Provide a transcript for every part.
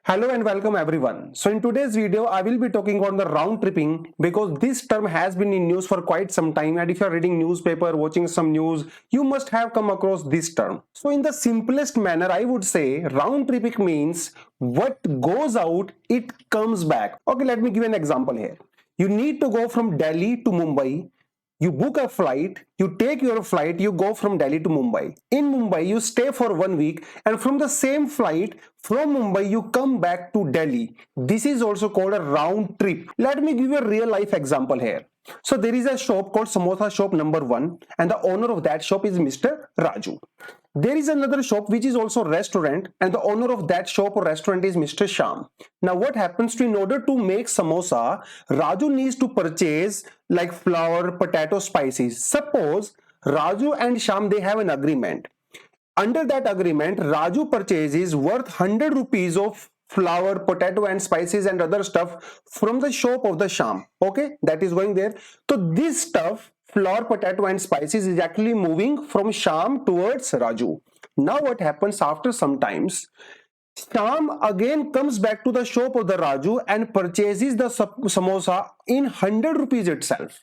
Hello and welcome everyone. So in today's video, I will be talking on the round tripping because this term has been in news for quite some time, and if you are reading newspaper, watching some news, you must have come across this term. So in the simplest manner, I would say round tripping means what goes out, it comes back. Okay, let me give you an example here. You need to go from Delhi to Mumbai. You book a flight, you take your flight, you go from Delhi to Mumbai. In Mumbai, you stay for 1 week, and from the same flight from Mumbai, you come back to Delhi. This is also called a round trip. Let me give you a real life example here. So there is a shop called Samosa Shop number 1, and the owner of that shop is Mr. Raju. There is another shop which is also a restaurant, and the owner of that shop or restaurant is Mr. Sham. Now what happens to, in order to make samosa, Raju needs to purchase like flour, potato, spices. Suppose Raju and Sham, they have an agreement. Under that agreement, Raju purchases worth 100 rupees of flour, potato and spices and other stuff from the shop of the Sham. Okay, that is going there. So this stuff, flour, potato and spices, is actually moving from Sham towards Raju. Now what happens after some times, Sham again comes back to the shop of the Raju and purchases the samosa in 100 rupees itself.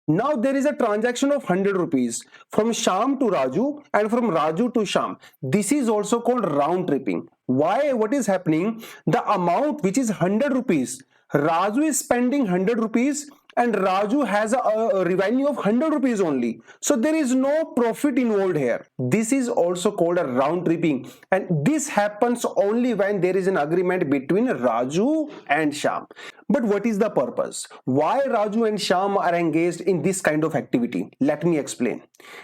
Now there is a transaction of 100 rupees from Sham to Raju and from Raju to Sham. This is also called round tripping. Why? What is happening? The amount which is 100 rupees, Raju is spending 100 rupees and Raju has a revenue of 100 rupees only. So there is no profit involved here. This is also called a round tripping, and this happens only when there is an agreement between Raju and Sham. But what is the purpose? Why Raju and Sham are engaged in this kind of activity? Let me explain.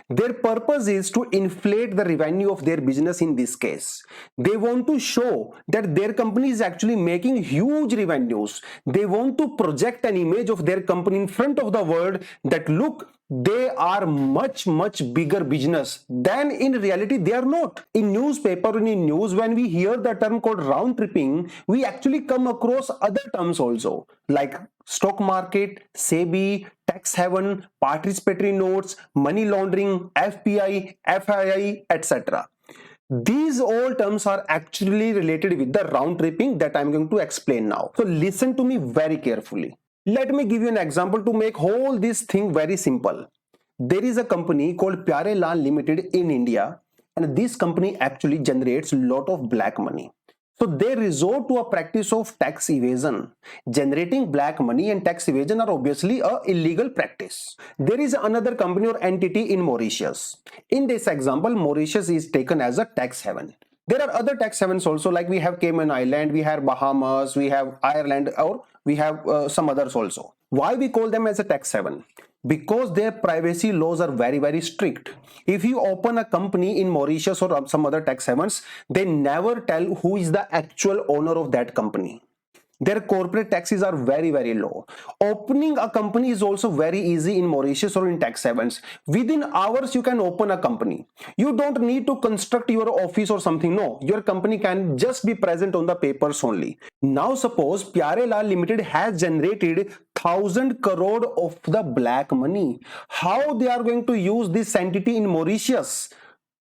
Their purpose is to inflate the revenue of their business in this case. They want to show that their company is actually making huge revenues. They want to project an image of their company in front of the world that look, they are much bigger business than in reality they are not. In newspaper and in news, when we hear the term called round tripping, we actually come across other terms also like stock market, SEBI, tax haven, participatory notes, money laundering, FPI, FII, etc. These all terms are actually related with the round tripping that I'm going to explain now. So listen to me very carefully. Let me give you an example to make whole this thing very simple. There is a company called Pyare Lal Limited in India, and this company actually generates a lot of black money. So they resort to a practice of tax evasion. Generating black money and tax evasion are obviously a illegal practice. There is another company or entity in Mauritius. In this example, Mauritius is taken as a tax haven. There are other tax havens also, like we have Cayman Island, we have Bahamas, we have Ireland, or we have some others also. Why we call them as a tax haven? Because their privacy laws are very strict. If you open a company in Mauritius or some other tax havens, they never tell who is the actual owner of that company. Their corporate taxes are very low. Opening a company is also very easy in Mauritius or in tax havens. Within hours, you can open a company. You don't need to construct your office or something. No, your company can just be present on the papers only. Now suppose Pyare Lal Limited has generated 1,000 crore of the black money. How they are going to use this entity in Mauritius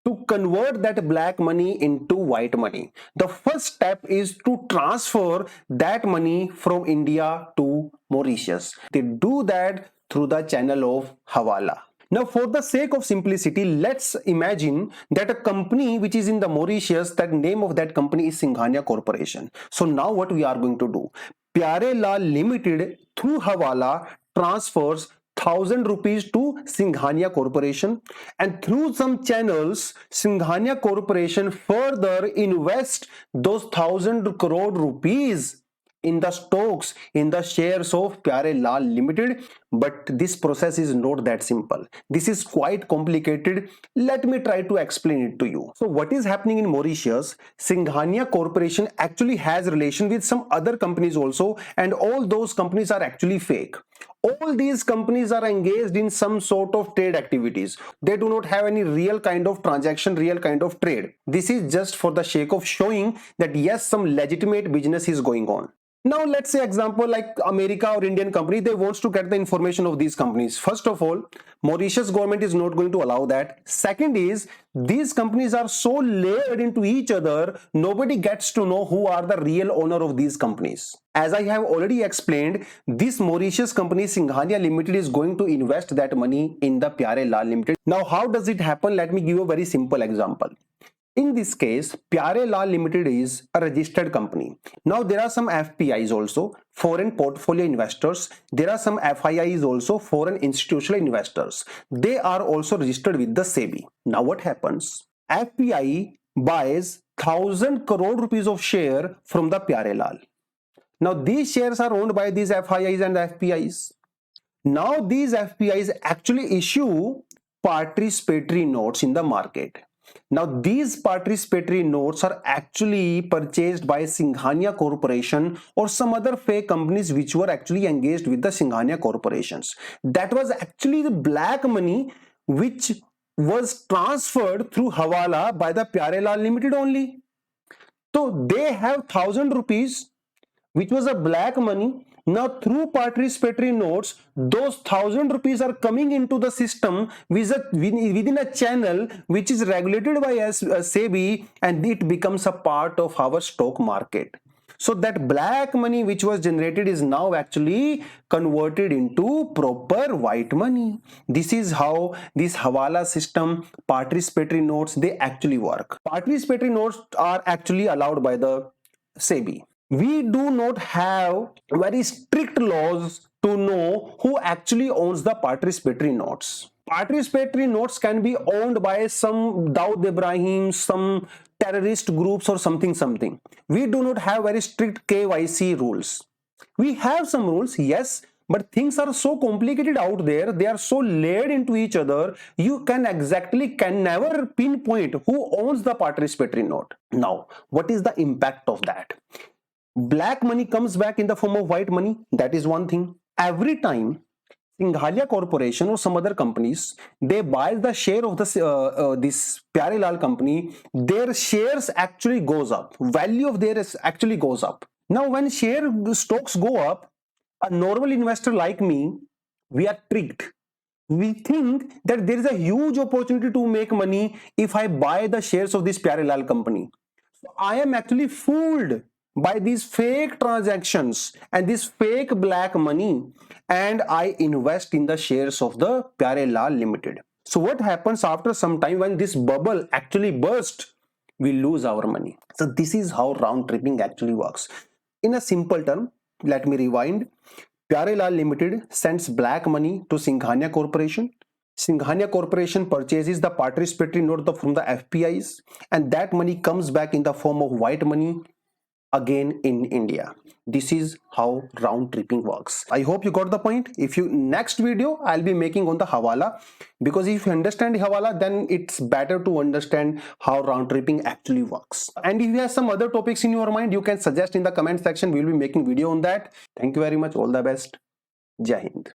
to convert that black money into white money? The first step is to transfer that money from India to Mauritius. They do that through the channel of Hawala. Now, for the sake of simplicity, let's imagine that a company which is in the Mauritius, that name of that company is Singhania Corporation. So now what we are going to do? Pyare Lal Limited through Hawala transfers 1,000 rupees to Singhania Corporation, and through some channels Singhania Corporation further invest those 1,000 crore rupees in the stocks, in the shares of Pyare Lal Limited. But this process is not that simple. This is quite complicated. Let me try to explain it to you. So what is happening in Mauritius? Singhania Corporation actually has relation with some other companies also, and all those companies are actually fake. All these companies are engaged in some sort of trade activities. They do not have any real kind of transaction, real kind of trade. This is just for the sake of showing that yes, some legitimate business is going on. Now let's say example like America or Indian company, they wants to get the information of these companies. First of all, Mauritius government is not going to allow that. Second is, these companies are so layered into each other, nobody gets to know who are the real owner of these companies. As I have already explained, this Mauritius company Singhania Limited is going to invest that money in the Pyare Lal Limited. Now how does it happen? Let me give you a very simple example. In this case, Pyare Lal Limited is a registered company. Now there are some FPIs also, foreign portfolio investors. There are some FIIs also, foreign institutional investors. They are also registered with the SEBI. Now what happens? FPI buys 1,000 crore rupees of share from the Pyare Lal. Now these shares are owned by these FIIs and FPIs. Now these FPIs actually issue participatory notes in the market. Now these participatory notes are actually purchased by Singhania Corporation or some other fake companies which were actually engaged with the Singhania corporations. That was actually the black money which was transferred through Hawala by the Pyare Lal Limited only. So they have 1,000 rupees which was a black money. Now through participatory notes, those 1,000 rupees are coming into the system within a channel which is regulated by SEBI, and it becomes a part of our stock market. So that black money which was generated is now actually converted into proper white money. This is how this Hawala system, participatory notes, they actually work. Participatory notes are actually allowed by the SEBI. We do not have very strict laws to know who actually owns the participatory notes. Participatory notes can be owned by some Dawood Ibrahim, some terrorist groups or something. We do not have very strict KYC rules. We have some rules, yes, but things are so complicated out there, they are so layered into each other, you can never pinpoint who owns the participatory note. Now, what is the impact of that? Black money comes back in the form of white money. That is one thing. Every time Singhania Corporation or some other companies, they buy the share of this Pyare Lal company, their shares actually goes up. Value of theirs actually goes up. Now, when share stocks go up, a normal investor like me, we are tricked. We think that there is a huge opportunity to make money if I buy the shares of this Pyare Lal company. So I am actually fooled by these fake transactions and this fake black money, and I invest in the shares of the Pyare Lal Limited. So what happens after some time when this bubble actually bursts? We lose our money. So this is how round tripping actually works. In a simple term, let me rewind. Pyare Lal Limited sends black money to Singhania Corporation. Singhania Corporation purchases the participatory note from the FPIs, and that money comes back in the form of white money again in India. This is how round tripping works. I hope you got the point. If you next video I'll be making on the Hawala, because if you understand Hawala, then it's better to understand how round tripping actually works. And if you have some other topics in your mind, you can suggest in the comment section. We'll be making video on that. Thank you very much. All the best. Jai Hind.